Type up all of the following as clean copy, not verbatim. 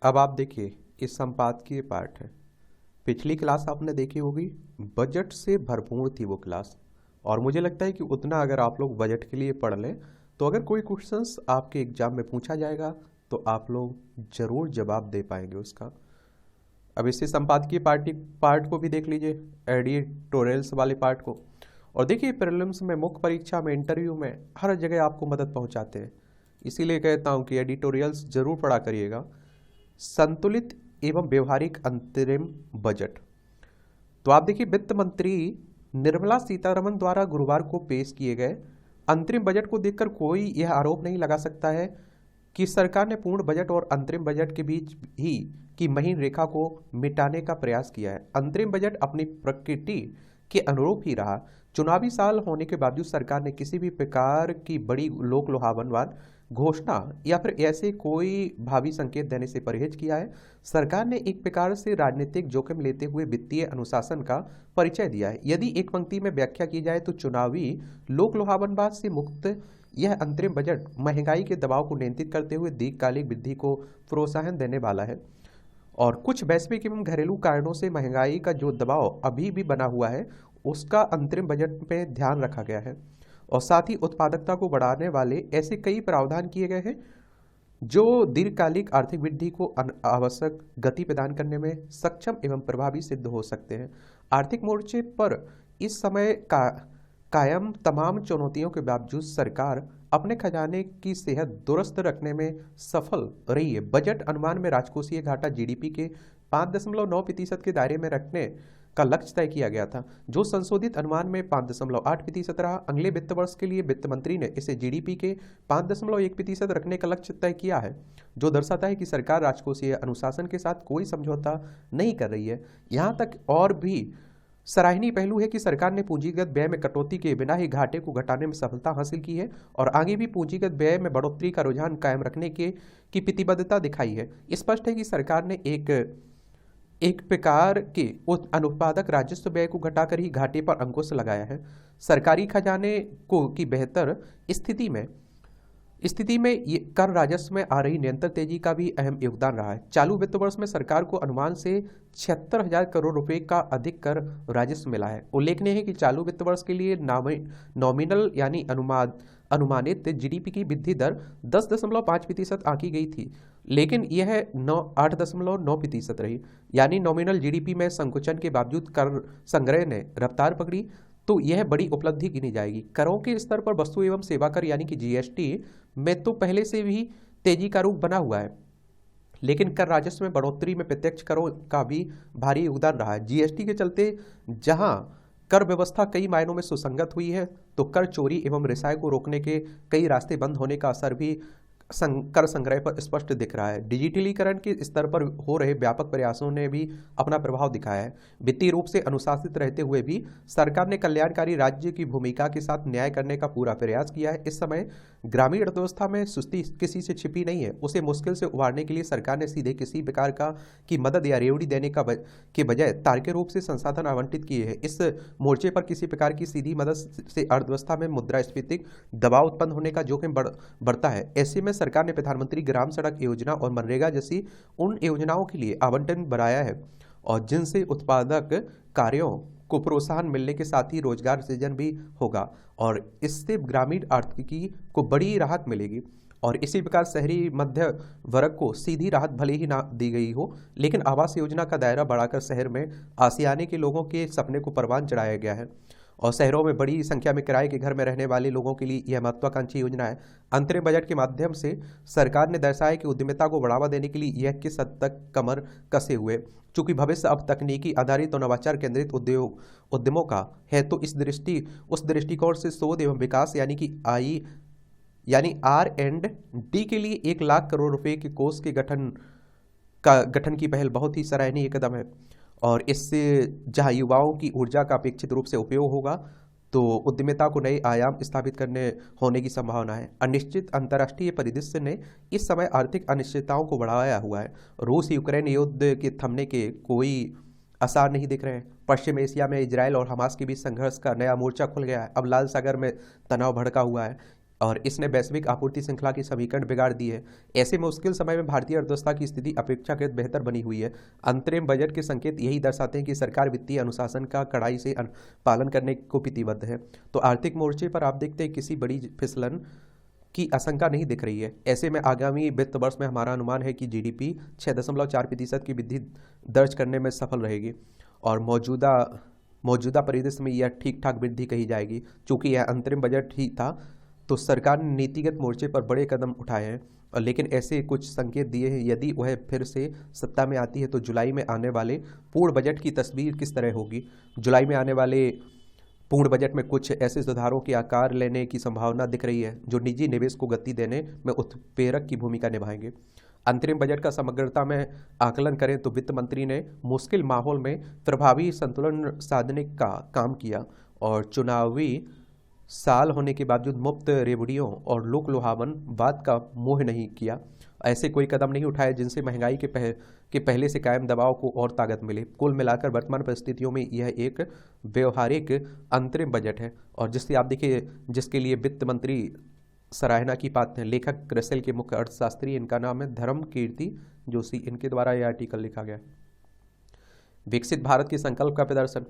अब आप देखिए, इस संपादकीय पाठ है। पिछली क्लास आपने देखी होगी, बजट से भरपूर थी वो क्लास। और मुझे लगता है कि उतना अगर आप लोग बजट के लिए पढ़ लें तो अगर कोई क्वेश्चंस आपके एग्जाम में पूछा जाएगा तो आप लोग जरूर जवाब दे पाएंगे उसका। अब इसी संपादकीय पार्ट को भी देख लीजिए, एडिटोरियल्स वाले पार्ट को। और देखिए, प्रीलिम्स में, मुख्य परीक्षा में, इंटरव्यू में हर जगह आपको मदद पहुंचाते हैं। इसीलिए कहता हूं कि एडिटोरियल्स जरूर पढ़ा करिएगा। संतुलित एवं व्यवहारिक अंतरिम बजट। तो आप देखिए, वित्त मंत्री निर्मला सीतारमण द्वारा गुरुवार को पेश किए गए अंतरिम बजट को देखकर कोई यह आरोप नहीं लगा सकता है कि सरकार ने पूर्ण बजट और अंतरिम बजट के बीच ही की महीन रेखा को मिटाने का प्रयास किया है। अंतरिम बजट अपनी प्रकृति के अनुरूप ही रहा। चुनावी साल होने के बावजूद सरकार ने किसी भी प्रकार की बड़ी लोक लुभावनवाद घोषणा या फिर ऐसे कोई भावी संकेत देने से परहेज किया है। सरकार ने एक प्रकार से राजनीतिक जोखिम लेते हुए वित्तीय अनुशासन का परिचय दिया है। यदि एक पंक्ति में व्याख्या की जाए तो चुनावी लोक लुभावनवाद से मुक्त यह अंतरिम बजट महंगाई के दबाव को नियंत्रित करते हुए दीर्घकालिक वृद्धि को प्रोत्साहन देने वाला है। और कुछ वैश्विक एवं घरेलू कारणों से महंगाई का जो दबाव अभी भी बना हुआ है उसका अंतरिम बजट में ध्यान रखा गया है। और साथ ही उत्पादकता को बढ़ाने वाले ऐसे कई प्रावधान किए गए हैं जो दीर्घकालिक आर्थिक वृद्धि को आवश्यक गति प्रदान करने में सक्षम एवं प्रभावी सिद्ध हो सकते हैं। आर्थिक मोर्चे पर इस समय कायम तमाम चुनौतियों के बावजूद सरकार अपने खजाने की सेहत दुरुस्त रखने में सफल रही है। बजट अनुमान में राजकोषीय घाटा जीडीपी के 5.9% के दायरे में रखने का लक्ष्य तय किया गया था, जो संशोधित अनुमान में 5.8% रहा। अगले वित्त वर्ष के लिए वित्त मंत्री ने इसे जीडीपी के 5.1% रखने का लक्ष्य तय किया है, जो दर्शाता है कि सरकार राजकोषीय अनुशासन के साथ कोई समझौता नहीं कर रही है। यहाँ तक और भी सराहनीय पहलू है कि सरकार ने पूंजीगत व्यय में कटौती के बिना ही घाटे को घटाने में सफलता हासिल की है और आगे भी पूंजीगत व्यय में बढ़ोतरी का रुझान कायम रखने की प्रतिबद्धता दिखाई है। स्पष्ट है कि सरकार ने एक प्रकार के अनुत्पादक राजस्व व्यय को घटाकर ही घाटे पर अंकुश लगाया है। सरकारी खजाने को की बेहतर स्थिति में ये कर राजस्व में आ रही निरंतर तेजी का भी अहम योगदान रहा है। चालू वित्त वर्ष में सरकार को अनुमान से 76,000 करोड़ रुपए का अधिक कर राजस्व मिला है। उल्लेखनीय है कि चालू वित्त वर्ष के लिए नॉमिनल यानी अनुमानित जीडीपी की वृद्धि दर 10.5% आंकी गई थी, लेकिन यह 8.9% रही। यानी नॉमिनल जीडीपी में संकुचन के बावजूद कर संग्रह ने रफ्तार पकड़ी, तो यह बड़ी उपलब्धि गिनी जाएगी। करों के स्तर पर वस्तु एवं सेवा कर यानी कि जीएसटी में तो पहले से भी तेजी का रूप बना हुआ है, लेकिन कर राजस्व में बढ़ोतरी में प्रत्यक्ष करों का भी भारी योगदान रहा है। जीएसटी के चलते जहां कर व्यवस्था कई मायनों में सुसंगत हुई है, तो कर चोरी एवं रिसाव को रोकने के कई रास्ते बंद होने का असर भी कर संग्रह पर स्पष्ट दिख रहा है। डिजिटलीकरण के स्तर पर हो रहे व्यापक प्रयासों ने भी अपना प्रभाव दिखाया है। वित्तीय रूप से अनुशासित रहते हुए भी सरकार ने कल्याणकारी राज्य की भूमिका के साथ न्याय करने का पूरा प्रयास किया है। इस समय ग्रामीण अर्थव्यवस्था में सुस्ती किसी से छिपी नहीं है। उसे मुश्किल से उबारने के लिए सरकार ने सीधे किसी प्रकार की मदद या रेवड़ी देने के बजाय तार्किक रूप से संसाधन आवंटित किए हैं। इस मोर्चे पर किसी प्रकार की सीधी मदद से अर्थव्यवस्था में मुद्रास्फीति दबाव उत्पन्न होने का जोखिम बढ़ता है। ऐसे में सरकार ने प्रधानमंत्री ग्राम सड़क योजना और मनरेगा जैसी उन योजनाओं के लिए आवंटन बढ़ाया है और जिनसे उत्पादक कार्यों को प्रोत्साहन मिलने के साथ ही रोजगार सृजन भी होगा और इससे ग्रामीण आर्थिकी को बड़ी राहत मिलेगी। और इसी प्रकार शहरी मध्य वर्ग को सीधी राहत भले ही ना दी गई हो, लेकिन आवास योजना का दायरा बढ़ाकर शहर में आसियाने के लोगों के सपने को परवान चढ़ाया गया है और शहरों में बड़ी संख्या में किराए के घर में रहने वाले लोगों के लिए यह महत्वाकांक्षी योजना है। अंतरिम बजट के माध्यम से सरकार ने दर्शाया कि उद्यमिता को बढ़ावा देने के लिए यह किस हद तक कमर कसे हुए। चूंकि भविष्य अब तकनीकी आधारित और नवाचार केंद्रित उद्यमों का है, तो उस दृष्टिकोण से शोध एवं विकास यानी R&D के लिए 1 लाख करोड़ रुपए के कोष के गठन की पहल बहुत ही सराहनीय कदम है। और इससे जहां युवाओं की ऊर्जा का अपेक्षित रूप से उपयोग होगा, तो उद्यमिता को नए आयाम स्थापित होने की संभावना है। अनिश्चित अंतर्राष्ट्रीय परिदृश्य ने इस समय आर्थिक अनिश्चितताओं को बढ़ाया हुआ है। रूस यूक्रेन युद्ध के थमने के कोई आसार नहीं दिख रहे हैं। पश्चिम एशिया में इजराइल और हमास के बीच संघर्ष का नया मोर्चा खुल गया है। अब लाल सागर में तनाव भड़का हुआ है और इसने वैश्विक आपूर्ति श्रृंखला की समीकरण बिगाड़ दी है। ऐसे मुश्किल समय में भारतीय अर्थव्यवस्था की स्थिति अपेक्षाकृत बेहतर बनी हुई है। अंतरिम बजट के संकेत यही दर्शाते हैं कि सरकार वित्तीय अनुशासन का कड़ाई से पालन करने को प्रतिबद्ध है। तो आर्थिक मोर्चे पर आप देखते हैं किसी बड़ी फिसलन की आशंका नहीं दिख रही है। ऐसे में आगामी वित्त वर्ष में हमारा अनुमान है कि जीडीपी 6.4% की वृद्धि दर्ज करने में सफल रहेगी और मौजूदा परिदृश्य में यह ठीक ठाक वृद्धि कही जाएगी। चूंकि यह अंतरिम बजट ही था तो सरकार ने नीतिगत मोर्चे पर बड़े कदम उठाए हैं और लेकिन ऐसे कुछ संकेत दिए हैं। यदि वह फिर से सत्ता में आती है तो जुलाई में आने वाले पूर्ण बजट की तस्वीर किस तरह होगी। जुलाई में आने वाले पूर्ण बजट में कुछ ऐसे सुधारों के आकार लेने की संभावना दिख रही है जो निजी निवेश को गति देने में उत्प्रेरक की भूमिका निभाएंगे। अंतरिम बजट का समग्रता में आकलन करें तो वित्त मंत्री ने मुश्किल माहौल में प्रभावी संतुलन साधने का काम किया और चुनावी साल होने के बावजूद मुफ्त रेवड़ियों और लोक लुभावनवाद का मोह नहीं किया। ऐसे कोई कदम नहीं उठाए जिनसे महंगाई के पहले से कायम दबाव को और ताकत मिले। कुल मिलाकर वर्तमान परिस्थितियों में यह एक व्यवहारिक अंतरिम बजट है और जिससे आप देखिए जिसके लिए वित्त मंत्री सराहना की पात्र हैं। लेखक क्रिसेल के मुख्य अर्थशास्त्री, इनका नाम है धर्म कीर्ति जोशी, इनके द्वारा यह आर्टिकल लिखा गया। विकसित भारत के संकल्प का प्रदर्शन।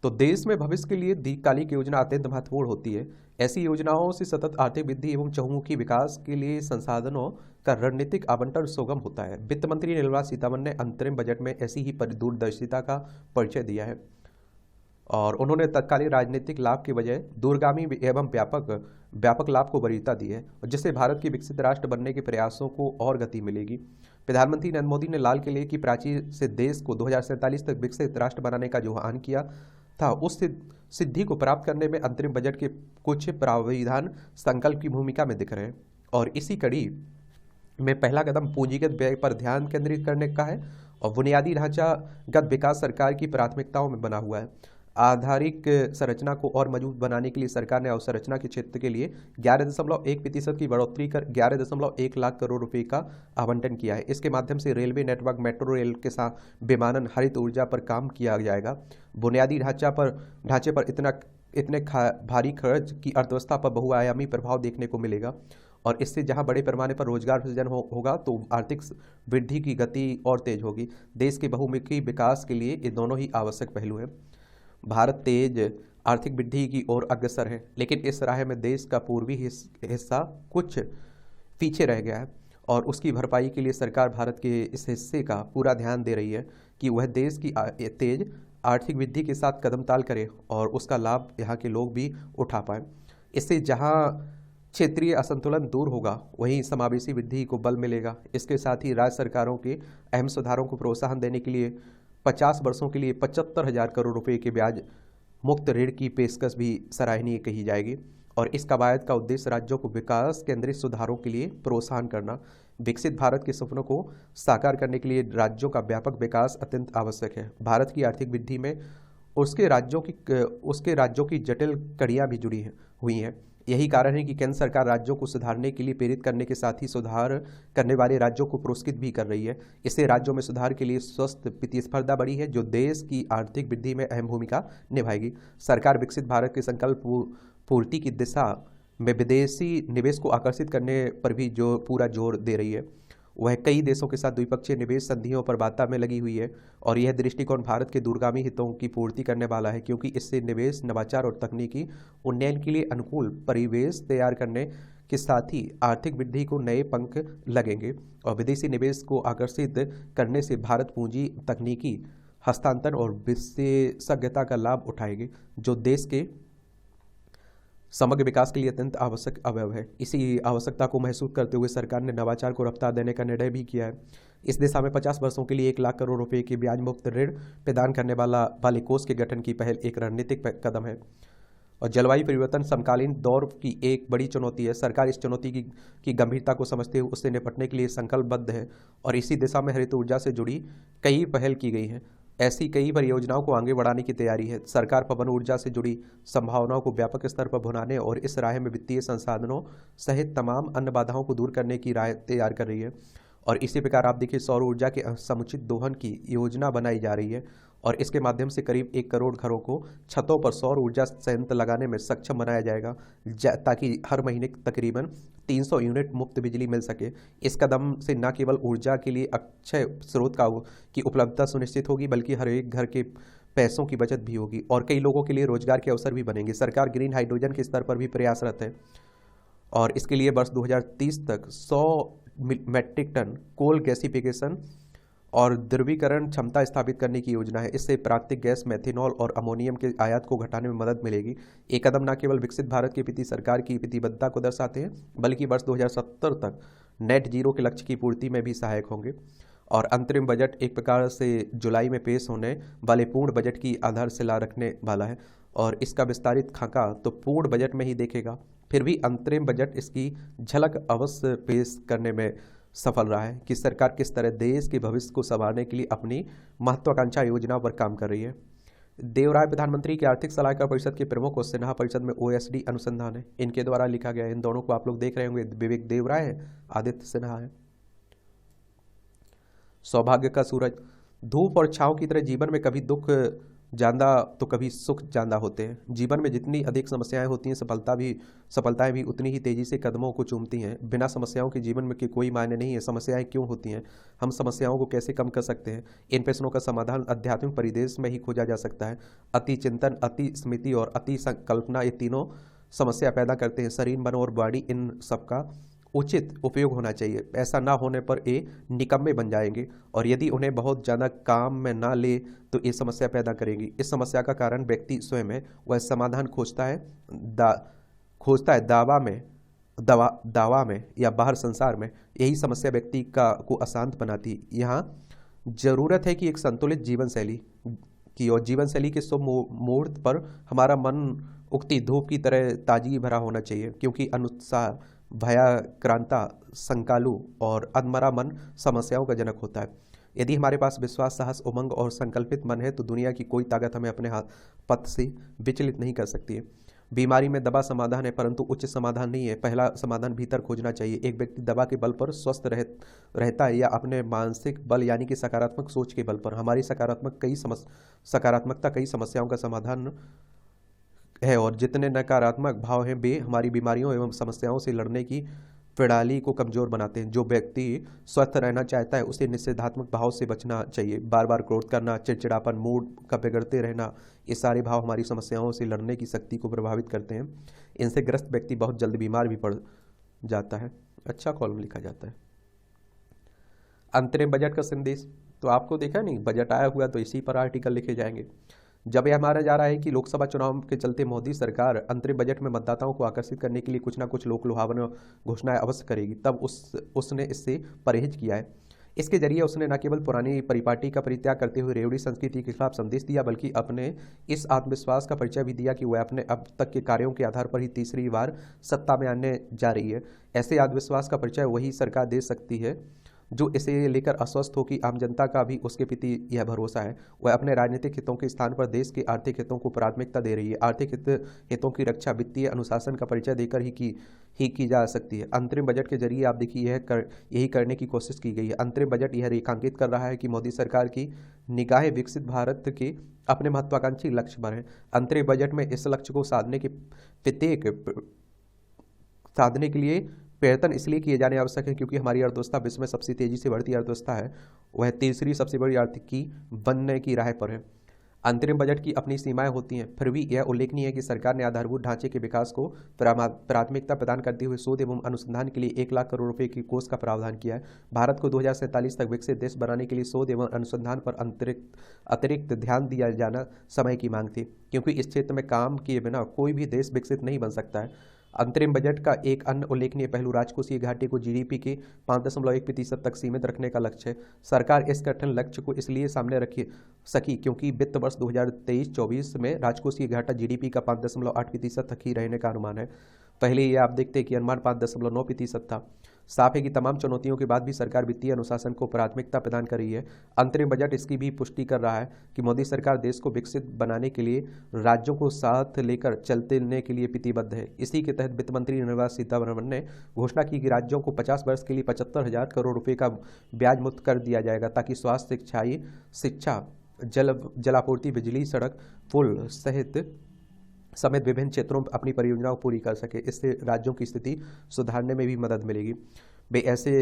तो देश में भविष्य के लिए दीर्घकालिक योजना अत्यंत महत्वपूर्ण होती है। ऐसी योजनाओं से सतत आर्थिक वृद्धि एवं चहुमुखी विकास के लिए संसाधनों का रणनीतिक आवंटन सुगम होता है। वित्त मंत्री निर्मला सीतारमण ने अंतरिम बजट में ऐसी ही दूरदर्शिता का परिचय दिया है और उन्होंने तत्कालीन राजनीतिक लाभ के बजाय दूरगामी एवं व्यापक लाभ को वरीयता दी है जिससे भारत के विकसित राष्ट्र बनने के प्रयासों को और गति मिलेगी। प्रधानमंत्री नरेंद्र मोदी ने लाल किले की प्राचीर से देश को 2047 तक विकसित राष्ट्र बनाने का जो आह्वान किया था, उस सिद्धि को प्राप्त करने में अंतरिम बजट के कुछ प्रावधान संकल्प की भूमिका में दिख रहे हैं और इसी कड़ी में पहला कदम पूंजीगत व्यय पर ध्यान केंद्रित करने का है और बुनियादी ढांचागत विकास सरकार की प्राथमिकताओं में बना हुआ है। आधारिक संरचना को और मजबूत बनाने के लिए सरकार ने अवसंरचना के क्षेत्र के लिए 11.1% की बढ़ोतरी कर 11.1 लाख करोड़ रुपए का आवंटन किया है। इसके माध्यम से रेलवे नेटवर्क, मेट्रो रेल के साथ विमानन, हरित ऊर्जा पर काम किया जाएगा। बुनियादी ढांचे पर इतने भारी खर्च की अर्थव्यवस्था पर बहुआयामी प्रभाव देखने को मिलेगा और इससे जहां बड़े पैमाने पर रोजगार सृजन होगा तो आर्थिक वृद्धि की गति और तेज होगी। देश के बहुमुखी विकास के लिए ये दोनों ही आवश्यक पहलू हैं। भारत तेज आर्थिक वृद्धि की ओर अग्रसर है लेकिन इस राह में देश का पूर्वी हिस्सा कुछ पीछे रह गया है और उसकी भरपाई के लिए सरकार भारत के इस हिस्से का पूरा ध्यान दे रही है कि वह देश की तेज आर्थिक वृद्धि के साथ कदम ताल करे और उसका लाभ यहाँ के लोग भी उठा पाएं। इससे जहाँ क्षेत्रीय असंतुलन दूर होगा वहीं समावेशी वृद्धि को बल मिलेगा। इसके साथ ही राज्य सरकारों के अहम सुधारों को प्रोत्साहन देने के लिए 50 वर्षों के लिए 75,000 करोड़ रुपए के ब्याज मुक्त ऋण की पेशकश भी सराहनीय कही जाएगी और इस कवायद का उद्देश्य राज्यों को विकास केंद्रित सुधारों के लिए प्रोत्साहन करना। विकसित भारत के सपनों को साकार करने के लिए राज्यों का व्यापक विकास अत्यंत आवश्यक है। भारत की आर्थिक वृद्धि में उसके राज्यों की जटिल कड़ियाँ भी जुड़ी हुई हैं। यही कारण है कि केंद्र सरकार राज्यों को सुधारने के लिए प्रेरित करने के साथ ही सुधार करने वाले राज्यों को पुरस्कृत भी कर रही है। इससे राज्यों में सुधार के लिए स्वस्थ प्रतिस्पर्धा बढ़ी है जो देश की आर्थिक वृद्धि में अहम भूमिका निभाएगी। सरकार विकसित भारत के संकल्प पूर्ति की दिशा में विदेशी निवेश को आकर्षित करने पर भी पूरा जोर दे रही है। वह कई देशों के साथ द्विपक्षीय निवेश संधियों पर वार्ता में लगी हुई है और यह दृष्टिकोण भारत के दूरगामी हितों की पूर्ति करने वाला है क्योंकि इससे निवेश, नवाचार और तकनीकी उन्नयन के लिए अनुकूल परिवेश तैयार करने के साथ ही आर्थिक वृद्धि को नए पंख लगेंगे और विदेशी निवेश को आकर्षित करने से भारत पूंजी, तकनीकी हस्तांतरण और विशेषज्ञता का लाभ उठाएगी जो देश के समग्र विकास के लिए अत्यंत आवश्यक अवयव है। इसी आवश्यकता को महसूस करते हुए सरकार ने नवाचार को रफ्तार देने का निर्णय भी किया है। इस दिशा में 50 वर्षों के लिए 1 लाख करोड़ रुपए की ब्याज मुक्त ऋण प्रदान करने वाले कोष के गठन की पहल एक रणनीतिक कदम है और जलवायु परिवर्तन समकालीन दौर की एक बड़ी चुनौती है। सरकार इस चुनौती की गंभीरता को समझते हुए उससे निपटने के लिए संकल्पबद्ध है और इसी दिशा में हरित ऊर्जा से जुड़ी कई पहल की गई हैं। ऐसी कई परियोजनाओं को आगे बढ़ाने की तैयारी है। सरकार पवन ऊर्जा से जुड़ी संभावनाओं को व्यापक स्तर पर भुनाने और इस राह में वित्तीय संसाधनों सहित तमाम अन्य बाधाओं को दूर करने की राह तैयार कर रही है और इसी प्रकार आप देखिए सौर ऊर्जा के समुचित दोहन की योजना बनाई जा रही है और इसके माध्यम से करीब 1 करोड़ घरों को छतों पर सौर ऊर्जा संयंत्र लगाने में सक्षम बनाया जाएगा, ताकि हर महीने तकरीबन 300 यूनिट मुफ्त बिजली मिल सके। इस कदम से न केवल ऊर्जा के लिए अक्षय स्रोत की उपलब्धता सुनिश्चित होगी, बल्कि हर एक घर के पैसों की बचत भी होगी और कई लोगों के लिए रोजगार के अवसर भी बनेंगे। सरकार ग्रीन हाइड्रोजन के स्तर पर भी प्रयासरत है और इसके लिए वर्ष 2030 तक 100 मेट्रिक टन कोल गैसिफिकेशन और द्रवीकरण क्षमता स्थापित करने की योजना है। इससे प्राकृतिक गैस, मेथेनॉल और अमोनियम के आयात को घटाने में मदद मिलेगी। एक कदम न केवल विकसित भारत के प्रति सरकार की प्रतिबद्धता को दर्शाते हैं, बल्कि वर्ष 2070 तक नेट जीरो के लक्ष्य की पूर्ति में भी सहायक होंगे। और अंतरिम बजट एक प्रकार से जुलाई में पेश होने वाले पूर्ण बजट की आधारशिला रखने वाला है और इसका विस्तारित खाका तो पूर्ण बजट में ही देखेगा। फिर भी अंतरिम बजट इसकी झलक अवश्य पेश करने में सफल रहा है कि सरकार किस तरह देश के भविष्य को संवारने के लिए अपनी महत्वाकांक्षा योजना पर काम कर रही है। देवराय प्रधानमंत्री के आर्थिक सलाहकार परिषद के प्रमुख और सिन्हा परिषद में ओएसडी अनुसंधान है, इनके द्वारा लिखा गया है। इन दोनों को आप लोग देख रहे होंगे, विवेक देवराय है, आदित्य सिन्हा है। सौभाग्य का सूरज, धूप और छांव की तरह जीवन में कभी दुख ज्यादा तो कभी सुख ज्यादा होते हैं। जीवन में जितनी अधिक समस्याएं होती हैं, सफलताएं भी उतनी ही तेजी से कदमों को चूमती हैं। बिना समस्याओं के जीवन में की कोई मायने नहीं है। समस्याएं क्यों होती हैं, हम समस्याओं को कैसे कम कर सकते हैं, इन प्रश्नों का समाधान आध्यात्मिक परिदेश में ही खोजा जा सकता है। अति चिंतन, अति स्मृति और अति संकल्पना, ये तीनों समस्या पैदा करते हैं। शरीर, मन और बॉडी, इन सबका उचित उपयोग होना चाहिए। ऐसा ना होने पर ये निकम्मे बन जाएंगे और यदि उन्हें बहुत ज़्यादा काम में ना ले तो ये समस्या पैदा करेंगी। इस समस्या का कारण व्यक्ति स्वयं है। वह समाधान खोजता है दावा में या बाहर संसार में। यही समस्या व्यक्ति को अशांत बनाती है। यहाँ जरूरत है कि एक संतुलित जीवन शैली की, और जीवन शैली के शुभ मुहूर्त पर हमारा मन उगती धूप की तरह ताजगी भरा होना चाहिए, क्योंकि अनुसार भयाक्रांता, संकालु और अधमरा मन समस्याओं का जनक होता है। यदि हमारे पास विश्वास, साहस, उमंग और संकल्पित मन है तो दुनिया की कोई ताकत हमें अपने पथ से विचलित नहीं कर सकती है। बीमारी में दवा समाधान है, परंतु उच्च समाधान नहीं है। पहला समाधान भीतर खोजना चाहिए। एक व्यक्ति दवा के बल पर स्वस्थ रहता है या अपने मानसिक बल यानी कि सकारात्मक सोच के बल पर। हमारी सकारात्मकता कई समस्याओं का समाधान है और जितने नकारात्मक भाव हैं वे हमारी बीमारियों एवं समस्याओं से लड़ने की प्रणाली को कमजोर बनाते हैं। जो व्यक्ति स्वस्थ रहना चाहता है उसे निषेधात्मक भाव से बचना चाहिए। बार बार क्रोध करना, चिड़चिड़ापन, मूड का बिगड़ते रहना, ये सारे भाव हमारी समस्याओं से लड़ने की शक्ति को प्रभावित करते हैं। इनसे ग्रस्त व्यक्ति बहुत जल्द बीमार भी पड़ जाता है। अच्छा कॉलम लिखा जाता है। अंतरिम बजट का संदेश तो आपको देखा नहीं, बजट आया हुआ तो इसी पर आर्टिकल लिखे जाएंगे। जब यह माना जा रहा है कि लोकसभा चुनाव के चलते मोदी सरकार अंतरिम बजट में मतदाताओं को आकर्षित करने के लिए कुछ ना कुछ लोकलुभावन घोषणाएं अवश्य करेगी, तब उसने इससे परहेज किया है। इसके जरिए उसने न केवल पुरानी परिपाटी का परित्याग करते हुए रेवड़ी संस्कृति के खिलाफ संदेश दिया, बल्कि अपने इस आत्मविश्वास का परिचय भी दिया कि वह अपने अब तक के कार्यों के आधार पर ही तीसरी बार सत्ता में आने जा रही है। ऐसे आत्मविश्वास का परिचय वही सरकार दे सकती है जो इसे लेकर अस्वस्थ हो कि आम जनता का भी उसके प्रति यह भरोसा है। वह अपने राजनीतिक हितों के स्थान पर देश के आर्थिक हितों को प्राथमिकता दे रही है। आर्थिक हितों की रक्षा वित्तीय अनुशासन का परिचय देकर ही की जा सकती है। अंतरिम बजट के जरिए आप देखिए यही करने की कोशिश की गई है। अंतरिम बजट यह रेखांकित कर रहा है कि मोदी सरकार की निगाहें विकसित भारत के अपने महत्वाकांक्षी लक्ष्य पर है। अंतरिम बजट में इस लक्ष्य को साधने के लिए प्रयत्न इसलिए किए जाने आवश्यक है क्योंकि हमारी अर्थव्यवस्था विश्व में सबसे तेजी से बढ़ती अर्थव्यवस्था है। वह तीसरी सबसे बड़ी आर्थिकी बनने की राह पर है। अंतरिम बजट की अपनी सीमाएं होती हैं, फिर भी यह उल्लेखनीय है कि सरकार ने आधारभूत ढांचे के विकास को प्राथमिकता प्रदान करते हुए शोध एवं अनुसंधान के लिए 1 लाख करोड़ रुपए की कोष का प्रावधान किया है। भारत को 2047 तक विकसित देश बनाने के लिए शोध एवं अनुसंधान पर अतिरिक्त ध्यान दिया जाना समय की मांग थी, क्योंकि इस क्षेत्र में काम किए बिना कोई भी देश विकसित नहीं बन सकता है। अंतरिम बजट का एक अन्य उल्लेखनीय पहलू राजकोषीय घाटे को जीडीपी के 5.1% तक सीमित रखने का लक्ष्य है। सरकार इस कठिन लक्ष्य को इसलिए सामने रख सकी क्योंकि वित्त वर्ष 2023-24 में राजकोषीय घाटा जीडीपी का 5.8% तक ही रहने का अनुमान है। पहले ये आप देखते हैं कि अनुमान 5.9% था। साफ है कि तमाम चुनौतियों के बाद भी सरकार वित्तीय अनुशासन को प्राथमिकता प्रदान कर रही है। अंतरिम बजट इसकी भी पुष्टि कर रहा है कि मोदी सरकार देश को विकसित बनाने के लिए राज्यों को साथ लेकर चलने के लिए प्रतिबद्ध है। इसी के तहत वित्त मंत्री निर्मला सीतारमण ने घोषणा की कि राज्यों को 50 वर्ष के लिए 75,000 करोड़ रुपए का ब्याज मुक्त कर दिया जाएगा ताकि स्वास्थ्य, शिक्षा, जलापूर्ति, बिजली, सड़क, पुल समेत विभिन्न क्षेत्रों में अपनी परियोजनाओं को पूरी कर सके। इससे राज्यों की स्थिति सुधारने में भी मदद मिलेगी। वे ऐसे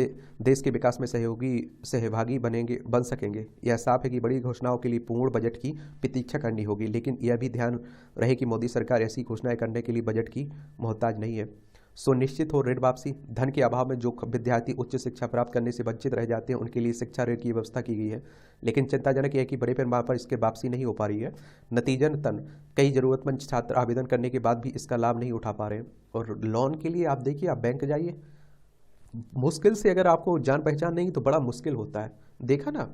देश के विकास में सहभागी बन सकेंगे। यह साफ है कि बड़ी घोषणाओं के लिए पूर्ण बजट की प्रतीक्षा करनी होगी, लेकिन यह भी ध्यान रहे कि मोदी सरकार ऐसी घोषणाएं करने के लिए बजट की मोहताज नहीं है। सुनिश्चित हो ऋण वापसी। धन के अभाव में जो विद्यार्थी उच्च शिक्षा प्राप्त करने से वंचित रह जाते हैं, उनके लिए शिक्षा ऋण की व्यवस्था की गई है, लेकिन चिंताजनक यह है कि बड़े पैमाने पर इसके वापसी नहीं हो पा रही है। नतीजतन कई जरूरतमंद छात्र आवेदन करने के बाद भी इसका लाभ नहीं उठा पा रहे हैं। और लोन के लिए आप देखिए, आप बैंक जाइए, मुश्किल से अगर आपको जान पहचान नहीं तो बड़ा मुश्किल होता है। देखा ना,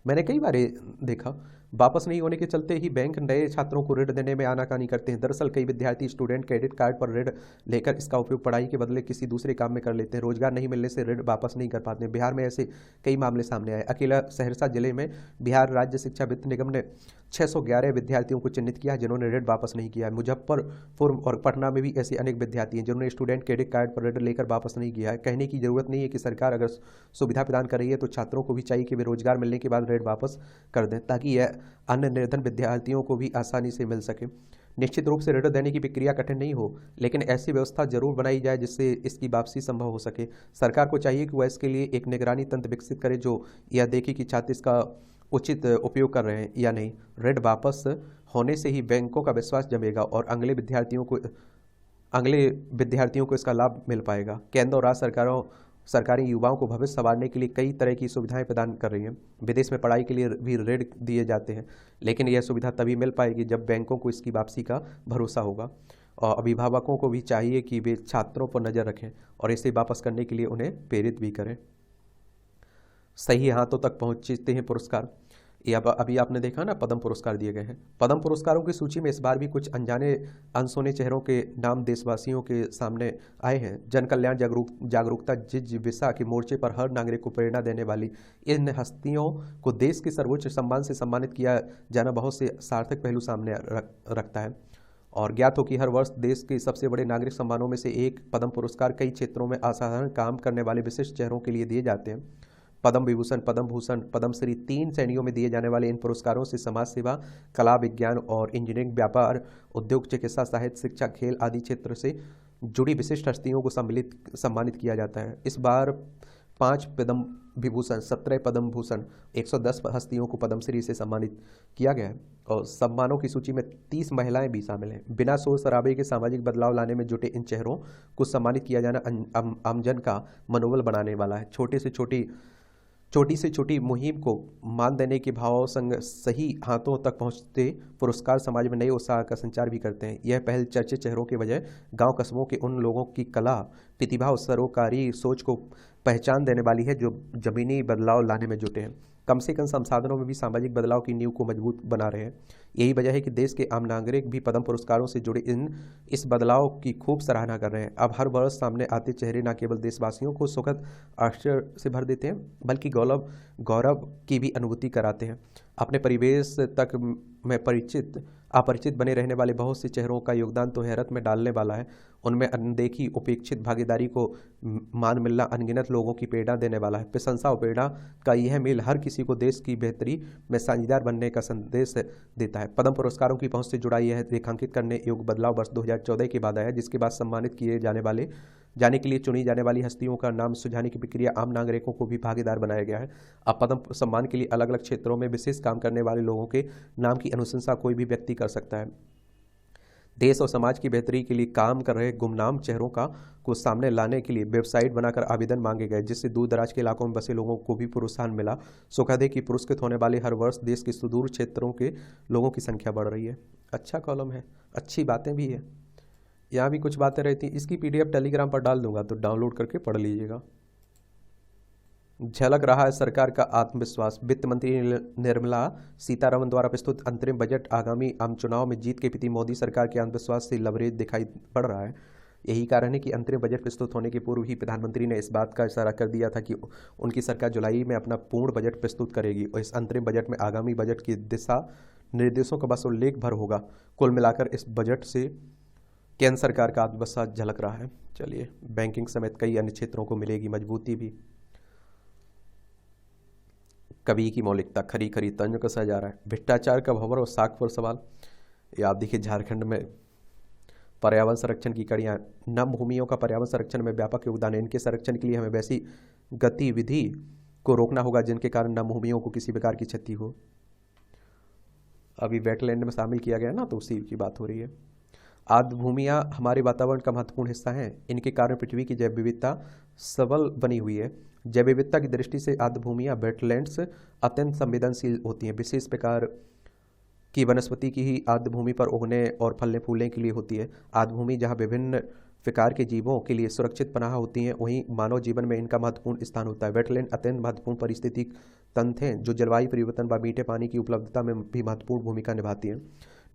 मैंने कई बार देखा, वापस नहीं होने के चलते ही बैंक नए छात्रों को ऋण देने में आनाकानी करते हैं। दरअसल कई विद्यार्थी स्टूडेंट क्रेडिट कार्ड पर ऋण लेकर इसका उपयोग पढ़ाई के बदले किसी दूसरे काम में कर लेते हैं। रोजगार नहीं मिलने से ऋण वापस नहीं कर पाते हैं। बिहार में ऐसे कई मामले सामने आए। अकेला सहरसा जिले में बिहार राज्य शिक्षा वित्त निगम ने 611 विद्यार्थियों को चिन्हित किया जिन्होंने ऋण वापस नहीं किया है। मुजफ्फरपुर और पटना में भी ऐसे अनेक विद्यार्थी हैं जिन्होंने स्टूडेंट क्रेडिट कार्ड पर ऋण लेकर वापस नहीं किया है। कहने की जरूरत नहीं है कि सरकार अगर सुविधा प्रदान कर रही है तो छात्रों को भी चाहिए कि वे रोजगार मिलने के बाद ऋण वापस कर दें, ताकि यह अन्य निर्धन विद्यार्थियों को भी आसानी से मिल सके। निश्चित रूप से ऋण देने की प्रक्रिया कठिन नहीं हो, लेकिन ऐसी व्यवस्था जरूर बनाई जाए जिससे इसकी वापसी संभव हो सके। सरकार को चाहिए कि वह इसके लिए एक निगरानी तंत्र विकसित करे जो यह देखे कि छात्र इसका उचित उपयोग कर रहे हैं या नहीं। ऋण वापस होने से ही बैंकों का विश्वास जमेगा और अगले विद्यार्थियों को इसका लाभ मिल पाएगा। केंद्र और राज्य सरकारें युवाओं को भविष्य संवारने के लिए कई तरह की सुविधाएं प्रदान कर रही हैं। विदेश में पढ़ाई के लिए भी ऋण दिए जाते हैं, लेकिन यह सुविधा तभी मिल पाएगी जब बैंकों को इसकी वापसी का भरोसा होगा। और अभिभावकों को भी चाहिए कि वे छात्रों पर नज़र रखें और इसे वापस करने के लिए उन्हें प्रेरित भी करें। सही हाथों तक पहुंचते हैं पुरस्कार। ये अभी आपने देखा ना, पद्म पुरस्कार दिए गए हैं। पद्म पुरस्कारों की सूची में इस बार भी कुछ अनजाने अनसुने चेहरों के नाम देशवासियों के सामने आए हैं। जन कल्याण जागरूकता जिज्ञासा के मोर्चे पर हर नागरिक को प्रेरणा देने वाली इन हस्तियों को देश के सर्वोच्च सम्मान से सम्मानित किया जाना बहुत से सार्थक पहलू सामने रखता है। और ज्ञात हो कि हर वर्ष देश के सबसे बड़े नागरिक सम्मानों में से एक पद्म पुरस्कार कई क्षेत्रों में असाधारण काम करने वाले विशिष्ट चेहरों के लिए दिए जाते हैं। पद्म विभूषण, पद्म भूषण, पद्मश्री 3 श्रेणियों में दिए जाने वाले इन पुरस्कारों से समाज सेवा, कला, विज्ञान और इंजीनियरिंग, व्यापार, उद्योग, चिकित्सा, साहित्य, शिक्षा, खेल आदि क्षेत्र से जुड़ी विशिष्ट हस्तियों को सम्मानित किया जाता है। इस बार 5 पद्म विभूषण, 17 पद्म भूषण, 110 हस्तियों को पद्मश्री से सम्मानित किया गया है। और सम्मानों की सूची में 30 महिलाएं भी शामिल हैं। बिना शोर शराबे के सामाजिक बदलाव लाने में जुटे इन चेहरों को सम्मानित किया जाना आमजन का मनोबल बनाने वाला है। छोटी से छोटी मुहिम को मान देने के भाव संग सही हाथों तक पहुंचते पुरस्कार समाज में नए उत्साह का संचार भी करते हैं। यह पहल चर्चित चेहरों के बजाय गांव कस्बों के उन लोगों की कला, प्रतिभा और सरोकारी सोच को पहचान देने वाली है जो जमीनी बदलाव लाने में जुटे हैं। कम से कम संसाधनों में भी सामाजिक बदलाव की नींव को मजबूत बना रहे हैं। यही वजह है कि देश के आम नागरिक भी पद्म पुरस्कारों से जुड़े इस बदलाव की खूब सराहना कर रहे हैं। अब हर वर्ष सामने आते चेहरे न केवल देशवासियों को सुखद आश्चर्य से भर देते हैं, बल्कि गौरव की भी अनुभूति कराते हैं। अपने परिवेश तक में अपरिचित बने रहने वाले बहुत से चेहरों का योगदान तो हैरत में डालने वाला है। उनमें अनदेखी, उपेक्षित भागीदारी को मान मिलना अनगिनत लोगों की प्रेरणा देने वाला है। प्रशंसा और प्रेरणा का यह मेल हर किसी को देश की बेहतरी में साझेदार बनने का संदेश देता है। पद्म पुरस्कारों की पहुंच से जुड़ा यह रेखांकित करने योग्य बदलाव वर्ष 2014 के बाद आया, जिसके बाद सम्मानित किए जाने के लिए चुनी जाने वाली हस्तियों का नाम सुझाने की प्रक्रिया आम नागरिकों को भी भागीदार बनाया गया है। अब पद्म सम्मान के लिए अलग अलग क्षेत्रों में विशेष काम करने वाले लोगों के नाम की अनुशंसा कोई भी व्यक्ति कर सकता है। देश और समाज की बेहतरी के लिए काम कर रहे गुमनाम चेहरों को सामने लाने के लिए वेबसाइट बनाकर आवेदन मांगे गए, जिससे दूर दराज के इलाकों में बसे लोगों को भी प्रोत्साहन मिला। सुखद है कि पुरस्कृत होने वाले हर वर्ष देश के सुदूर क्षेत्रों के लोगों की संख्या बढ़ रही है। अच्छा कॉलम है, अच्छी बातें भी है, यहाँ भी कुछ बातें रहती हैं। इसकी PDF टेलीग्राम पर डाल दूंगा, तो डाउनलोड करके पढ़ लीजिएगा। झलक रहा है सरकार का आत्मविश्वास। वित्त मंत्री निर्मला सीतारमण द्वारा प्रस्तुत अंतरिम बजट आगामी आम चुनाव में जीत के प्रति मोदी सरकार के आत्मविश्वास से लबरेज दिखाई पड़ रहा है। यही कारण है कि अंतरिम बजट प्रस्तुत होने के पूर्व ही प्रधानमंत्री ने इस बात का इशारा कर दिया था कि उनकी सरकार जुलाई में अपना पूर्ण बजट प्रस्तुत करेगी और इस अंतरिम बजट में आगामी बजट की दिशा निर्देशों का बस उल्लेख भर होगा। कुल मिलाकर इस बजट से केंद्र सरकार का आत्मविश्वास झलक रहा है। चलिए, बैंकिंग समेत कई अन्य क्षेत्रों को मिलेगी मजबूती भी। कवि की मौलिकता, खरी खरी तंज कसा जा रहा है, भ्रष्टाचार का भंवर और साख पर सवाल। ये आप देखिए झारखंड में पर्यावरण संरक्षण की कड़ियाँ, नम भूमियों का पर्यावरण संरक्षण में व्यापक योगदान है। इनके संरक्षण के लिए हमें वैसी गतिविधि को रोकना होगा जिनके कारण नम भूमियों को किसी प्रकार की क्षति हो। अभी वेटलैंड में शामिल किया गया ना, तो उसी की बात हो रही है। आर्द्र भूमियाँ हमारे वातावरण का महत्वपूर्ण हिस्सा हैं। इनके कारण पृथ्वी की जैव विविधता सबल बनी हुई है। जैव विविधता की दृष्टि से आर्द्र भूमियाँ वेटलैंड्स अत्यंत संवेदनशील होती हैं। विशेष प्रकार की वनस्पति की ही आर्द्र भूमि पर उगने और फलने फूलने के लिए होती है। आर्द्र भूमि जहाँ विभिन्न प्रकार के जीवों के लिए सुरक्षित पनाह होती हैं, वहीं मानव जीवन में इनका महत्वपूर्ण स्थान होता है। वेटलैंड अत्यंत महत्वपूर्ण पारिस्थितिक तंत्र हैं जो जलवायु परिवर्तन व मीठे पानी की उपलब्धता में भी महत्वपूर्ण भूमिका निभाती हैं।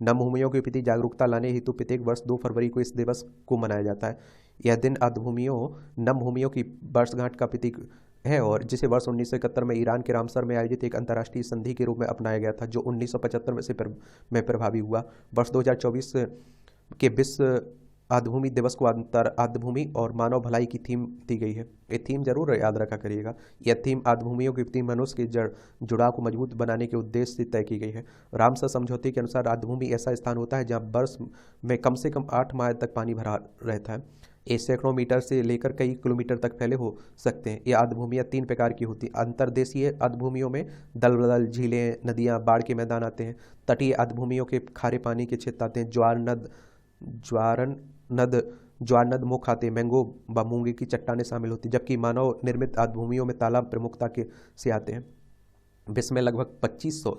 नम भूमियों के प्रति जागरूकता लाने हेतु प्रत्येक वर्ष 2 फरवरी को इस दिवस को मनाया जाता है। यह दिन आर्द्र भूमियों नम भूमियों की वर्षगांठ का प्रतीक है और जिसे वर्ष 1971 में ईरान के रामसर में आयोजित एक अंतर्राष्ट्रीय संधि के रूप में अपनाया गया था, जो 1975 में प्रभावी हुआ। वर्ष 2024 के विश्व आर्द्रभूमि दिवस को आर्द्रभूमि और मानव भलाई की थीम दी गई है। ये थीम जरूर याद रखा करिएगा। यह थीम आर्द्रभूमियों के प्रति मनुष्य के जुड़ाव को मजबूत बनाने के उद्देश्य से तय की गई है। रामसर समझौते के अनुसार आर्द्रभूमि ऐसा स्थान होता है जहाँ बर्ष में कम से कम 8 माह तक पानी भरा रहता है। ये सैकड़ों मीटर से लेकर कई किलोमीटर तक फैले हो सकते हैं। ये आर्द्रभूमियाँ 3 प्रकार की होती हैं। अंतर्देशीय आर्द्रभूमियों में दलदल, झीलें, नदियाँ, बाढ़ के मैदान आते हैं। तटीय आर्द्रभूमियों के खारे पानी के क्षेत्र आते हैं। ज्वार नद मुख आते, मैंग्रोव व मूंगे की चट्टानें शामिल होती, जबकि मानव निर्मित आर्द्रभूमियों में तालाब प्रमुखता के से आते हैं। विश्व में लगभग 2500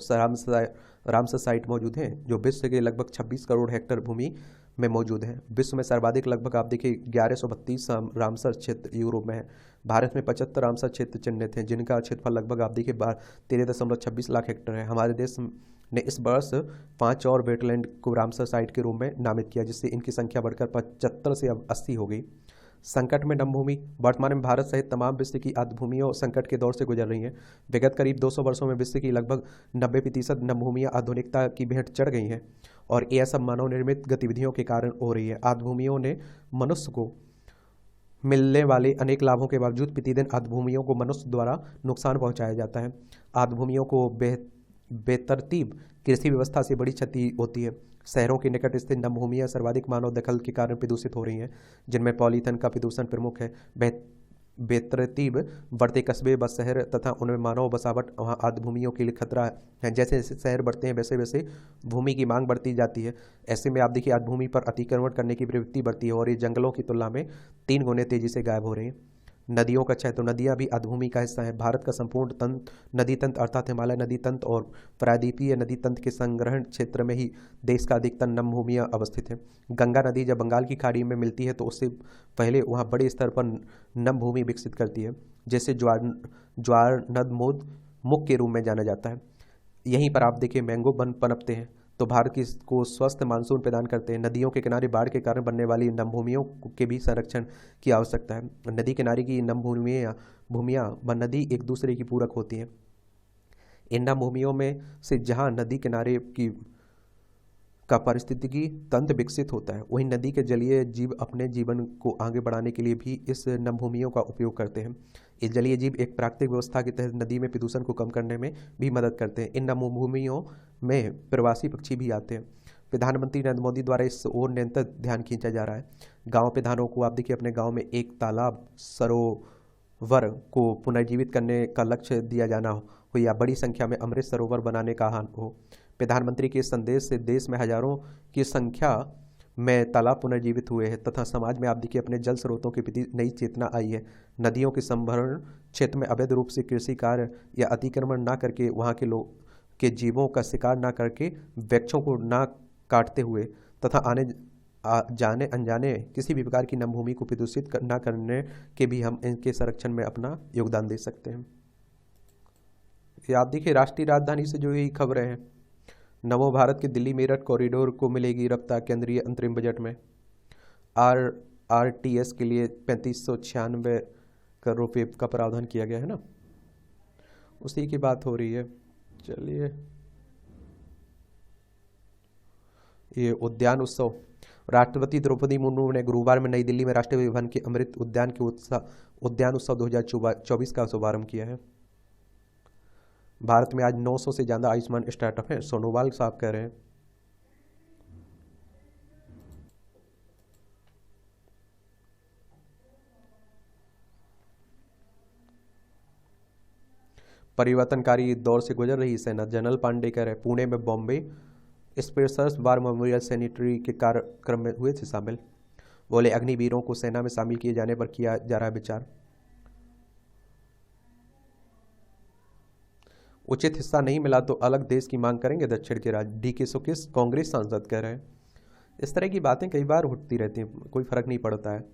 रामसर साइट मौजूद हैं जो विश्व के लगभग 26 करोड़ हेक्टेयर भूमि में मौजूद हैं। विश्व में सर्वाधिक लगभग आप देखिए 1132 रामसर क्षेत्र यूरोप में है। भारत में 75 रामसर क्षेत्र चिन्हित हैं जिनका क्षेत्रफल लगभग आप देखिए 13.26 लाख हेक्टेयर है। हमारे देश ने इस वर्ष 5 और वेटलैंड को रामसर साइट के रूप में नामित किया, जिससे इनकी संख्या बढ़कर 75 से अब 80 हो गई। संकट में नम भूमि, वर्तमान में भारत सहित तमाम विश्व की आर्द्रभूमियों संकट के दौर से गुजर रही हैं। विगत करीब 200 वर्षों में विश्व की लगभग 90% नम भूमियाँ आधुनिकता की भेंट चढ़ गई हैं और यह सब मानव निर्मित गतिविधियों के कारण हो रही है। आर्द्रभूमियों ने मनुष्य को मिलने वाले अनेक लाभों के बावजूद प्रतिदिन आर्द्रभूमियों को मनुष्य द्वारा नुकसान पहुंचाया जाता है। आर्द्रभूमियों को बेतरतीब कृषि व्यवस्था से बड़ी क्षति होती है। शहरों के निकट स्थित नम भूमियाँ सर्वाधिक मानव दखल के कारण प्रदूषित हो रही हैं, जिनमें पॉलीथीन का प्रदूषण प्रमुख है। बेतरतीब बढ़ते कस्बे व शहर तथा उनमें मानव बसावट वहाँ आर्द्रभूमियों के लिए खतरा है। जैसे जैसे शहर बढ़ते हैं वैसे वैसे भूमि की मांग बढ़ती जाती है। ऐसे में आप देखिए आर्द्रभूमि पर अतिक्रमण करने की प्रवृत्ति बढ़ती है और ये जंगलों की तुलना में 3 गुने तेजी से गायब हो रही हैं। नदियों का क्षय, तो नदियाँ भी आर्द्रभूमि का हिस्सा है। भारत का संपूर्ण नदी तंत्र अर्थात हिमालय नदी तंत्र और प्रायद्वीपीय नदी तंत्र के संग्रहण क्षेत्र में ही देश का अधिकतर नम भूमियाँ अवस्थित है। गंगा नदी जब बंगाल की खाड़ी में मिलती है तो उससे पहले वहाँ बड़े स्तर पर नम भूमि विकसित करती है, जैसे ज्वार नद मुख के रूप में जाना जाता है। यहीं पर आप देखिए मैंगो वन पनपते हैं तो भारत को स्वस्थ मानसून प्रदान करते हैं। नदियों के किनारे बाढ़ के कारण बनने वाली नम भूमियों के भी संरक्षण की आवश्यकता है। नदी किनारे की नम भूमियाँ व नदी एक दूसरे की पूरक होती हैं। इन नम भूमियों में से जहाँ नदी किनारे की का पारिस्थितिकी तंत्र विकसित होता है, वहीं नदी के जलीय जीव अपने जीवन को आगे बढ़ाने के लिए भी इस नम भूमियों का उपयोग करते हैं। ये जलीय जीव एक प्राकृतिक व्यवस्था के तहत नदी में प्रदूषण को कम करने में भी मदद करते हैं। इन नम भूमियों में प्रवासी पक्षी भी आते हैं। प्रधानमंत्री नरेंद्र मोदी द्वारा इस ओर निरंतर ध्यान खींचा जा रहा है। गाँव प्रधानों को आप देखिए अपने गाँव में एक तालाब सरोवर को पुनर्जीवित करने का लक्ष्य दिया जाना हो या बड़ी संख्या में अमृत सरोवर बनाने का आह्वान हो। प्रधानमंत्री के संदेश से देश में हजारों की संख्या में तालाब पुनर्जीवित हुए हैं तथा समाज में आप देखिए अपने जल स्रोतों के प्रति नई चेतना आई है। नदियों के संभरण क्षेत्र में अवैध रूप से कृषि कार्य या अतिक्रमण ना करके, वहाँ के लोग के जीवों का शिकार ना करके, वृक्षों को ना काटते हुए तथा आने जाने अनजाने किसी भी प्रकार की नम भूमि को प्रदूषित ना करने के भी हम इनके संरक्षण में अपना योगदान दे सकते हैं। ये आप देखिए राष्ट्रीय राजधानी से जो ये खबरें हैं। नमो भारत के दिल्ली मेरठ कॉरिडोर को मिलेगी रफ्तार, केंद्रीय अंतरिम बजट में RRTS के लिए 3596 करोड़ रुपये का प्रावधान किया गया है ना, उसी की बात हो रही है। चलिए, ये उद्यान उत्सव, राष्ट्रपति द्रौपदी मुर्मू ने गुरुवार में नई दिल्ली में राष्ट्रीय भवन के अमृत उद्यान के उद्यान उत्सव 2024 का शुभारंभ किया है। भारत में आज 900 से ज़्यादा आयुष्मान स्टार्टअप हैं, सोनोवाल साहब कह रहे हैं। परिवर्तनकारी दौर से गुजर रही सेना, जनरल पांडे कह रहे हैं। पुणे में बॉम्बे स्पेशर्स वार मेमोरियल सैनिटरी के कार्यक्रम में हुए थे शामिल। बोले अग्निवीरों को सेना में शामिल किए जाने पर किया जा रहा है विचार। उचित हिस्सा नहीं मिला तो अलग देश की मांग करेंगे दक्षिण के राज्य, डीके सुकेश कांग्रेस सांसद कह रहे हैं। इस तरह की बातें कई बार उठती रहती हैं, कोई फर्क नहीं पड़ता है।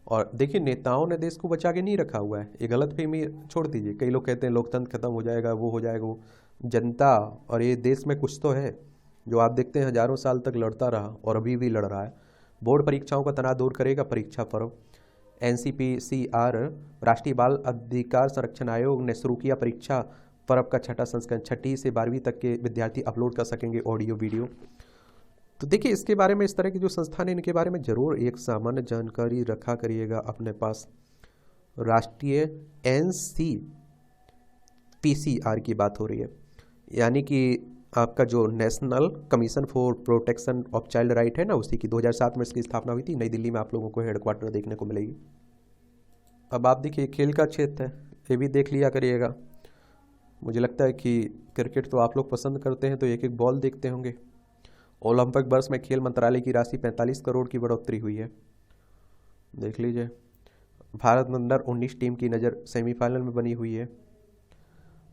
और देखिए, नेताओं ने देश को बचा के नहीं रखा हुआ है, ये गलतफहमी छोड़ दीजिए। कई लोग कहते हैं लोकतंत्र खत्म हो जाएगा, वो हो जाएगा, वो जनता और ये देश में कुछ तो है जो आप देखते हैं हजारों साल तक लड़ता रहा और अभी भी लड़ रहा है। बोर्ड परीक्षाओं का तनाव दूर करेगा परीक्षा पर्व। एनसीपीसीआर राष्ट्रीय बाल अधिकार संरक्षण आयोग ने शुरू किया परीक्षा पर्व का छठा संस्करण। 6वीं से 12वीं तक के विद्यार्थी अपलोड कर सकेंगे ऑडियो वीडियो। तो देखिए, इसके बारे में, इस तरह की जो संस्थान है, इनके बारे में जरूर एक सामान्य जानकारी रखा करिएगा अपने पास। राष्ट्रीय एनसीपीसीआर की बात हो रही है, यानी कि आपका जो national commission for protection of child right है ना, उसी की 2007 में इसकी स्थापना हुई थी। नई दिल्ली में आप लोगों को हेडक्वार्टर देखने को मिलेगी। अब आप देखिए, खेल का क्षेत्र है, ये भी देख लिया करिएगा। मुझे लगता है कि क्रिकेट तो आप लोग पसंद करते हैं, तो एक एक बॉल देखते होंगे। ओलंपिक वर्ष में खेल मंत्रालय की राशि 45 करोड़ की बढ़ोतरी हुई है, देख लीजिए। भारत में अंडर 19 टीम की नज़र सेमीफाइनल में बनी हुई है।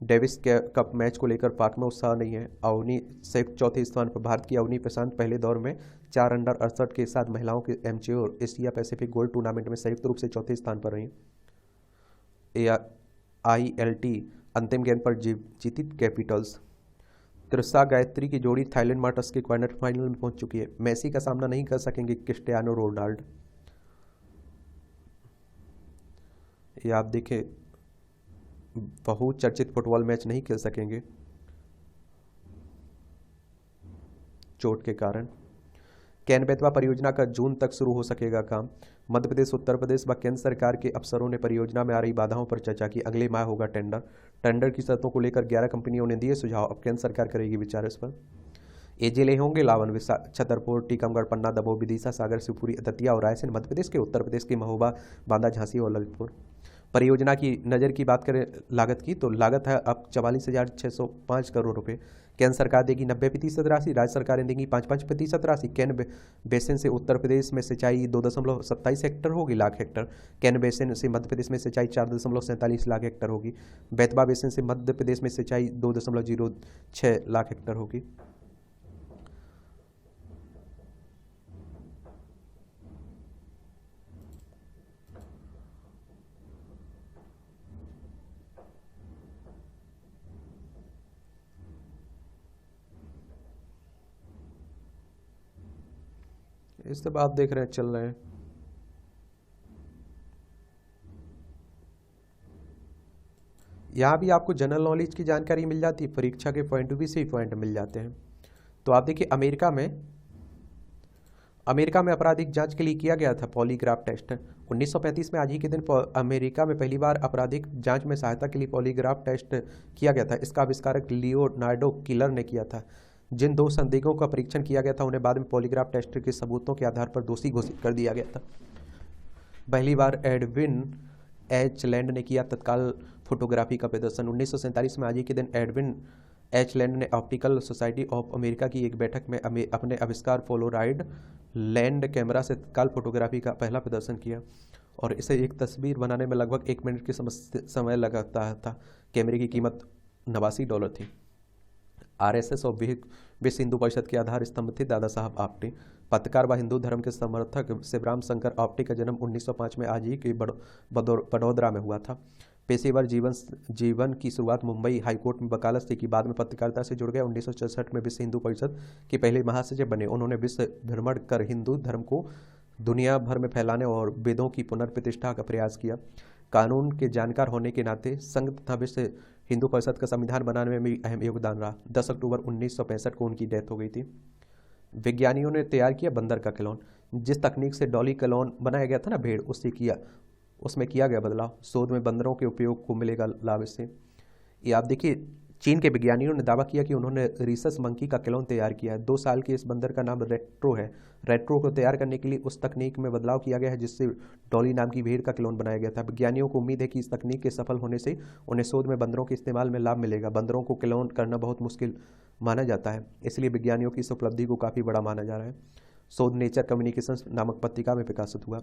डेविस कप मैच को लेकर पाक में उत्साह नहीं है। अवनी संयुक्त चौथे स्थान पर। भारत की अवनी प्रशांत पहले दौर में 4 अंडर 68 के साथ महिलाओं के amateur Asia Pacific gold tournament में संयुक्त रूप से चौथे स्थान पर रही। ILT अंतिम गेंद पर जीती कैपिटल्स। त्रिशा गायत्री की जोड़ी थाईलैंड मास्टर्स के क्वार्टर फाइनल में पहुंच चुकी है। मेसी का सामना नहीं कर सकेंगे क्रिस्टियानो रोनाल्डो। ये आप देखें, बहुचर्चित फुटबॉल मैच नहीं खेल सकेंगे चोट के कारण। कैन बेतवा परियोजना का जून तक शुरू हो सकेगा काम। मध्य प्रदेश, उत्तर प्रदेश व केंद्र सरकार के अफसरों ने परियोजना में आ रही बाधाओं पर चर्चा की। अगले माह होगा टेंडर। टेंडर की शर्तों को लेकर 11 कंपनियों ने दिए सुझाव, अब केंद्र सरकार करेगी विचार इस पर। ये जिले होंगे लावन, छतरपुर, टीकमगढ़, पन्ना, दमोह, विदिशा, सागर, शिवपुरी, दतिया और रायसेन मध्य प्रदेश के, उत्तर प्रदेश के महोबा, बांदा, झांसी और ललितपुर। परियोजना की नज़र की बात करें लागत की, तो लागत है अब 44,605 करोड़ रुपए। केंद्र सरकार देगी 90% राशि, राज्य सरकारें देंगी 5-5% राशि। कैन बेसिन से उत्तर प्रदेश में सिंचाई 2.27 हेक्टर होगी लाख हेक्टर। कैन बेसिन से मध्य प्रदेश में सिंचाई 4.47 लाख हेक्टर होगी। बेतवा बेसिन से मध्य प्रदेश में सिंचाई 2.06 लाख हेक्टर होगी। इस सब आप देख रहे हैं चल रहे हैं। यहाँ भी आपको जनरल नॉलेज की जानकारी मिल जाती है, परीक्षा के पॉइंट भी से पॉइंट मिल जाते हैं। तो आप देखिए, अमेरिका में आपराधिक जांच के लिए किया गया था पॉलीग्राफ टेस्ट। 1935 में आज ही के दिन अमेरिका में पहली बार आपराधिक जांच में सहायता के लिए पॉलीग्राफ टेस्ट किया गया था। इसका आविष्कारक लियोनार्डो किलर ने किया था। जिन 2 संदिग्धों का परीक्षण किया गया था, उन्हें बाद में पॉलीग्राफ टेस्ट के सबूतों के आधार पर दोषी घोषित कर दिया गया था। पहली बार एडविन एच लैंड ने किया तत्काल फोटोग्राफी का प्रदर्शन। 1947 में आज ही के दिन एडविन एच लैंड ने ऑप्टिकल सोसाइटी ऑफ अमेरिका की एक बैठक में अपने आविष्कार पोलोराइड लैंड कैमरा से तत्काल फोटोग्राफी का पहला प्रदर्शन किया, और इसे एक तस्वीर बनाने में लगभग 1 मिनट के समय लगता था। कैमरे की कीमत $89 थी। RSS और विश्व हिंदू परिषद के आधार स्तंभ थे दादा साहब आप्टे। पत्रकार व हिंदू धर्म के समर्थक शिवराम शंकर आप्टे का जन्म 1905 में आज ही के बड़ोदरा में हुआ था। पेशेवर जीवन की शुरुआत मुंबई हाईकोर्ट में वकालत से की, बाद में पत्रकारिता से जुड़ गए। 1966 में विश्व हिंदू परिषद के पहले महासचिव बने। उन्होंने विश्व भ्रमण कर हिंदू धर्म को दुनिया भर में फैलाने और वेदों की पुनर्प्रतिष्ठा का प्रयास किया। कानून के जानकार होने के नाते संघ तथा विश्व हिंदू परिषद का संविधान बनाने में भी अहम योगदान रहा। 10 अक्टूबर 1965 को उनकी डेथ हो गई थी। वैज्ञानिकों ने तैयार किया बंदर का खिलौन। जिस तकनीक से डॉली खिलौन बनाया गया था ना, भेड़, उसमें किया गया बदलाव। शोध में बंदरों के उपयोग को मिलेगा लाभ इससे। ये आप देखिए, चीन के विज्ञानियों ने दावा किया कि उन्होंने रीसस मंकी का क्लोन तैयार किया है। 2 साल के इस बंदर का नाम रेट्रो है। रेट्रो को तैयार करने के लिए उस तकनीक में बदलाव किया गया है जिससे डॉली नाम की भेड़ का क्लोन बनाया गया था। विज्ञानियों को उम्मीद है कि इस तकनीक के सफल होने से उन्हें शोध में बंदरों के इस्तेमाल में लाभ मिलेगा। बंदरों को क्लोन करना बहुत मुश्किल माना जाता है, इसलिए विज्ञानियों की इस उपलब्धि को काफ़ी बड़ा माना जा रहा है। शोध नेचर कम्युनिकेशंस नामक पत्रिका में प्रकाशित हुआ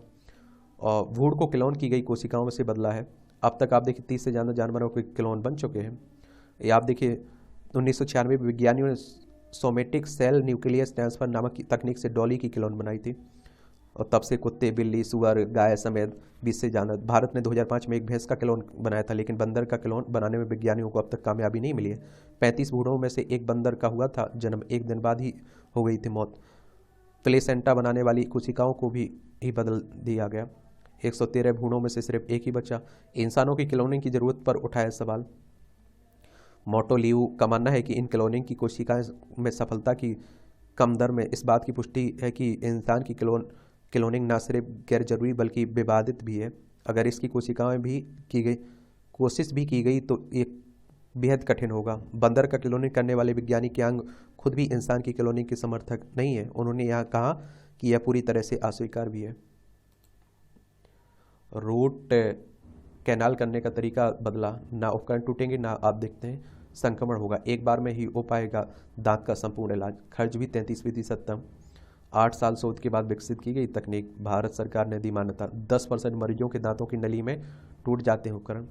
और भूड़ को क्लोन की गई कोशिकाओं में से बदला है। अब तक आप देखिए 30 से ज़्यादा जानवरों के क्लोन बन चुके हैं। ये आप देखिए 1996 में विज्ञानियों ने सोमेटिक सेल न्यूक्लियस ट्रांसफर नामक तकनीक से डॉली की क्लोन बनाई थी और तब से कुत्ते, बिल्ली, सुअर, गाय समेत 20 से ज़्यादा। भारत ने 2005 में एक भैंस का क्लोन बनाया था, लेकिन बंदर का क्लोन बनाने में विज्ञानियों को अब तक कामयाबी नहीं मिली है। 35 भूड़ों में से एक बंदर का हुआ था जन्म, 1 दिन बाद ही हो गई थी मौत। प्लेसेंटा बनाने वाली कोशिकाओं को भी बदल दिया गया। 113 भ्रूणों में से सिर्फ एक ही बचा। इंसानों की क्लोनिंग की जरूरत पर उठाया सवाल। मोटोलियू का मानना है कि इन क्लोनिंग की कोशिकाएं में सफलता की कम दर में इस बात की पुष्टि है कि इंसान की क्लोनिंग न सिर्फ गैर जरूरी बल्कि विवादित भी है। अगर इसकी कोशिश भी की गई तो ये बेहद कठिन होगा। बंदर का क्लोनिंग करने वाले वैज्ञानिक यांग खुद भी इंसान की क्लोनिंग के समर्थक नहीं है। उन्होंने यहाँ कहा कि यह पूरी तरह से अस्वीकार भी है। रूट कैनाल करने का तरीका बदला, ना उपकरण टूटेंगे ना आप देखते हैं संक्रमण होगा, एक बार में ही हो पाएगा दांत का संपूर्ण इलाज। खर्च भी 33% कम। 8 साल शोध के बाद विकसित की गई तकनीक, भारत सरकार ने दी मान्यता। 10% मरीजों के दांतों की नली में टूट जाते हैं उपकरण।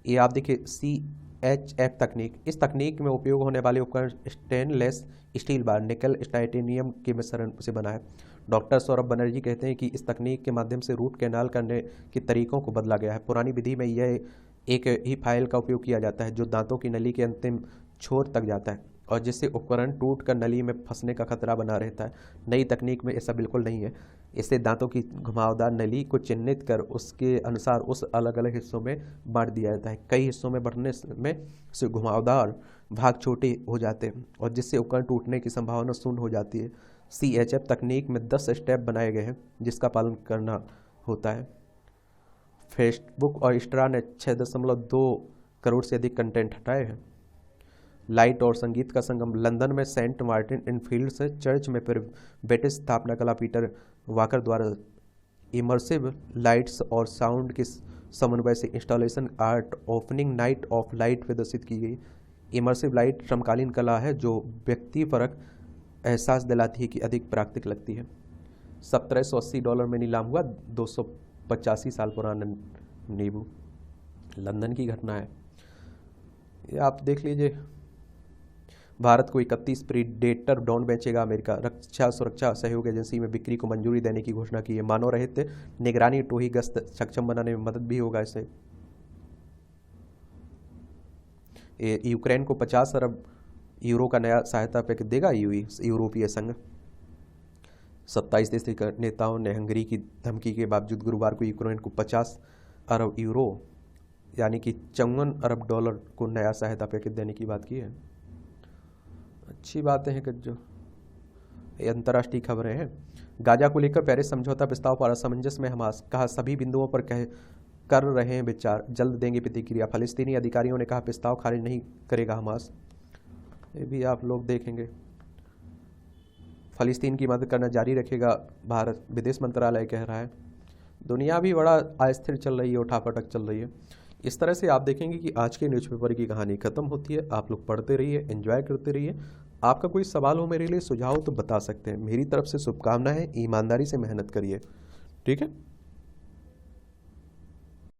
ये आप देखिए CHF तकनीक। इस तकनीक में उपयोग होने वाले उपकरण स्टेनलेस स्टील बार निकल टाइटेनियम के मिश्रण से बना है। डॉक्टर सौरभ बनर्जी कहते हैं कि इस तकनीक के माध्यम से रूट कैनाल करने के तरीकों को बदला गया है। पुरानी विधि में यह एक ही फाइल का उपयोग किया जाता है जो दांतों की नली के अंतिम छोर तक जाता है और जिससे उपकरण टूट कर नली में फंसने का खतरा बना रहता है। नई तकनीक में ऐसा बिल्कुल नहीं है। इससे दांतों की घुमावदार नली को चिन्हित कर उसके अनुसार उस अलग अलग हिस्सों में बांट दिया जाता है। कई हिस्सों में बढ़ने में से घुमावदार भाग छोटे हो जाते हैं और जिससे उपकरण टूटने की संभावना शून्य हो जाती है। CHF तकनीक में 10 स्टेप बनाए गए हैं जिसका पालन करना होता है। फेसबुक और इंस्टा ने 6.2 करोड़ से अधिक कंटेंट हटाए हैं। लाइट और संगीत का संगम, लंदन में सेंट मार्टिन इन फिल्ड्स चर्च में फिर ब्रिटिश स्थापना कला पीटर वाकर द्वारा इमर्सिव लाइट्स और साउंड के समन्वय से installation art opening night of light प्रदर्शित की गई। इमर्सिव लाइट समकालीन कला है जो व्यक्तिपरक एहसास दिलाती है कि अधिक प्राकृतिक लगती है। $1780 में नीलाम हुआ 285 साल पुराना नींबू। लंदन की घटना है, ये आप देख लीजिए। भारत को 31 प्रीडेटर ड्रोन बेचेगा अमेरिका। रक्षा सुरक्षा सहयोग एजेंसी में बिक्री को मंजूरी देने की घोषणा की है। मानव रहित निगरानी टोही गश्त सक्षम बनाने में मदद भी होगा इससे। यूक्रेन को 50 अरब यूरो का नया सहायता पैकेज देगा यूरोपीय संघ। 27 देश के नेताओं ने हंगरी की धमकी के बावजूद गुरुवार को यूक्रेन को 50 अरब यूरो यानी कि $54 अरब को नया सहायता पैकेज देने की बात की है। अच्छी बातें हैं कि जो ये अंतर्राष्ट्रीय खबरें हैं। गाजा को लेकर पेरिस समझौता प्रस्ताव पर असमंजस में हमास, कहा सभी बिंदुओं पर कर रहे हैं विचार, जल्द देंगे प्रतिक्रिया। फलस्तीनी अधिकारियों ने कहा प्रस्ताव खारिज नहीं करेगा हमास। ये भी आप लोग देखेंगे। फलस्तीन की मदद करना जारी रखेगा भारत, विदेश मंत्रालय कह रहा है। दुनिया भी बड़ा अस्थिर चल रही है, उठापटक चल रही है। इस तरह से आप देखेंगे कि आज के न्यूज़पेपर की कहानी खत्म होती है। आप लोग पढ़ते रहिए, एंजॉय करते रहिए। आपका कोई सवाल हो मेरे लिए, सुझाव तो बता सकते हैं। मेरी तरफ से शुभकामनाएं, ईमानदारी से मेहनत करिए, ठीक है।